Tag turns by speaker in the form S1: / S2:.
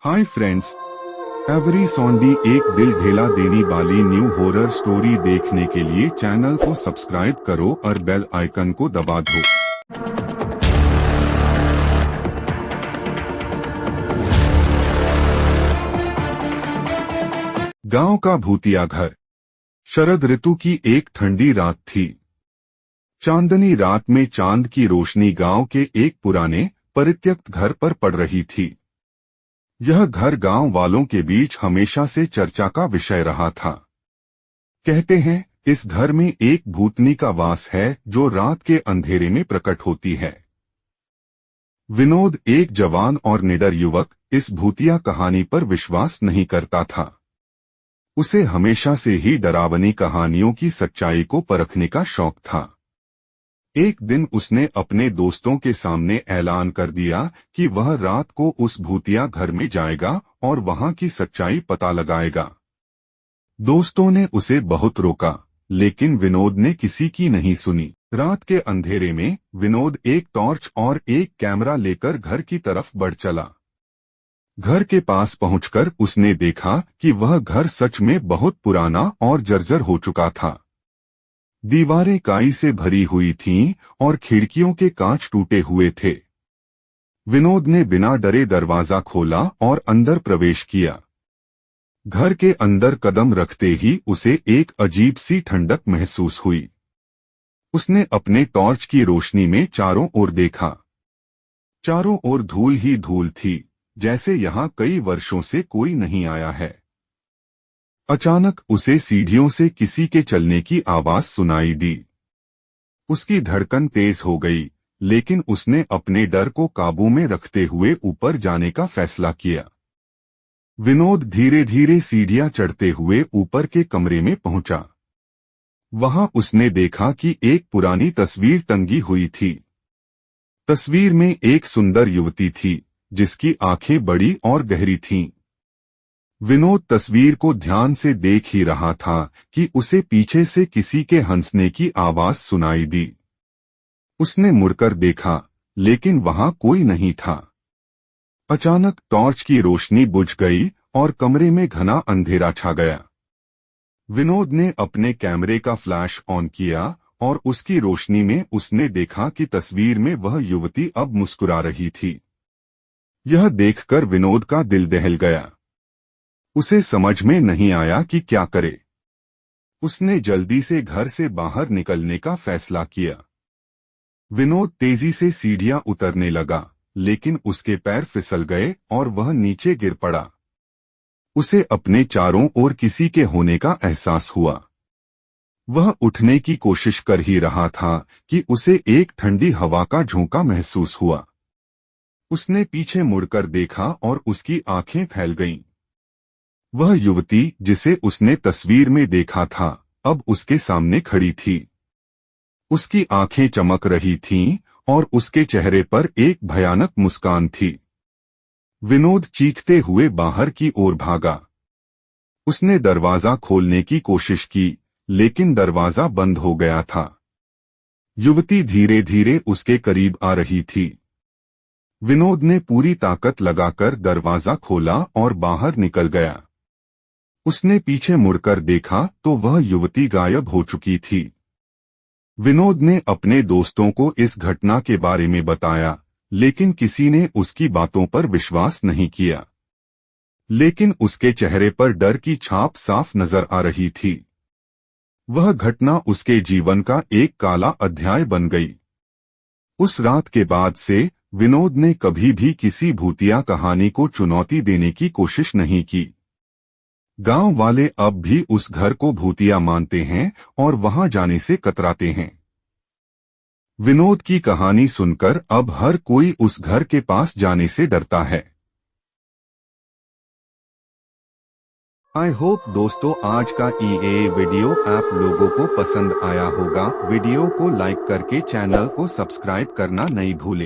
S1: Hi friends, every सॉन्डी एक दिल ढेला देने वाली न्यू हॉरर स्टोरी देखने के लिए चैनल को सब्सक्राइब करो और बेल आइकन को दबा दो। गांव का भूतिया घर। शरद ऋतु की एक ठंडी रात थी। चांदनी रात में चांद की रोशनी गांव के एक पुराने परित्यक्त घर पर पड़ रही थी। यह घर गांव वालों के बीच हमेशा से चर्चा का विषय रहा था। कहते हैं इस घर में एक भूतनी का वास है जो रात के अंधेरे में प्रकट होती है। विनोद, एक जवान और निडर युवक, इस भूतिया कहानी पर विश्वास नहीं करता था। उसे हमेशा से ही डरावनी कहानियों की सच्चाई को परखने का शौक था। एक दिन उसने अपने दोस्तों के सामने ऐलान कर दिया कि वह रात को उस भूतिया घर में जाएगा और वहां की सच्चाई पता लगाएगा। दोस्तों ने उसे बहुत रोका, लेकिन विनोद ने किसी की नहीं सुनी। रात के अंधेरे में विनोद एक टॉर्च और एक कैमरा लेकर घर की तरफ बढ़ चला। घर के पास पहुंचकर उसने देखा कि वह घर सच में बहुत पुराना और जर्जर हो चुका था। दीवारें काई से भरी हुई थीं और खिड़कियों के कांच टूटे हुए थे। विनोद ने बिना डरे दरवाजा खोला और अंदर प्रवेश किया। घर के अंदर कदम रखते ही उसे एक अजीब सी ठंडक महसूस हुई। उसने अपने टॉर्च की रोशनी में चारों ओर देखा। चारों ओर धूल ही धूल थी, जैसे यहाँ कई वर्षों से कोई नहीं आया है। अचानक उसे सीढ़ियों से किसी के चलने की आवाज सुनाई दी। उसकी धड़कन तेज हो गई, लेकिन उसने अपने डर को काबू में रखते हुए ऊपर जाने का फैसला किया। विनोद धीरे धीरे सीढ़ियां चढ़ते हुए ऊपर के कमरे में पहुंचा। वहां उसने देखा कि एक पुरानी तस्वीर टंगी हुई थी। तस्वीर में एक सुंदर युवती थी, जिसकी आंखें बड़ी और गहरी थीं। विनोद तस्वीर को ध्यान से देख ही रहा था कि उसे पीछे से किसी के हंसने की आवाज सुनाई दी। उसने मुड़कर देखा, लेकिन वहां कोई नहीं था। अचानक टॉर्च की रोशनी बुझ गई और कमरे में घना अंधेरा छा गया। विनोद ने अपने कैमरे का फ्लैश ऑन किया और उसकी रोशनी में उसने देखा कि तस्वीर में वह युवती अब मुस्कुरा रही थी। यह देखकर विनोद का दिल दहल गया। उसे समझ में नहीं आया कि क्या करे। उसने जल्दी से घर से बाहर निकलने का फैसला किया। विनोद तेजी से सीढ़ियां उतरने लगा, लेकिन उसके पैर फिसल गए और वह नीचे गिर पड़ा। उसे अपने चारों ओर किसी के होने का एहसास हुआ। वह उठने की कोशिश कर ही रहा था कि उसे एक ठंडी हवा का झोंका महसूस हुआ। उसने पीछे मुड़कर देखा और उसकी आंखें फैल गईं। वह युवती जिसे उसने तस्वीर में देखा था, अब उसके सामने खड़ी थी। उसकी आंखें चमक रही थीं और उसके चेहरे पर एक भयानक मुस्कान थी। विनोद चीखते हुए बाहर की ओर भागा। उसने दरवाजा खोलने की कोशिश की, लेकिन दरवाजा बंद हो गया था। युवती धीरे धीरे उसके करीब आ रही थी। विनोद ने पूरी ताकत लगाकर दरवाजा खोला और बाहर निकल गया। उसने पीछे मुड़कर देखा तो वह युवती गायब हो चुकी थी। विनोद ने अपने दोस्तों को इस घटना के बारे में बताया, लेकिन किसी ने उसकी बातों पर विश्वास नहीं किया। लेकिन उसके चेहरे पर डर की छाप साफ नजर आ रही थी। वह घटना उसके जीवन का एक काला अध्याय बन गई। उस रात के बाद से विनोद ने कभी भी किसी भूतिया कहानी को चुनौती देने की कोशिश नहीं की। गांव वाले अब भी उस घर को भूतिया मानते हैं और वहां जाने से कतराते हैं। विनोद की कहानी सुनकर अब हर कोई उस घर के पास जाने से डरता है। आई होप दोस्तों आज का ये वीडियो आप लोगों को पसंद आया होगा। वीडियो को लाइक करके चैनल को सब्सक्राइब करना नहीं भूलें।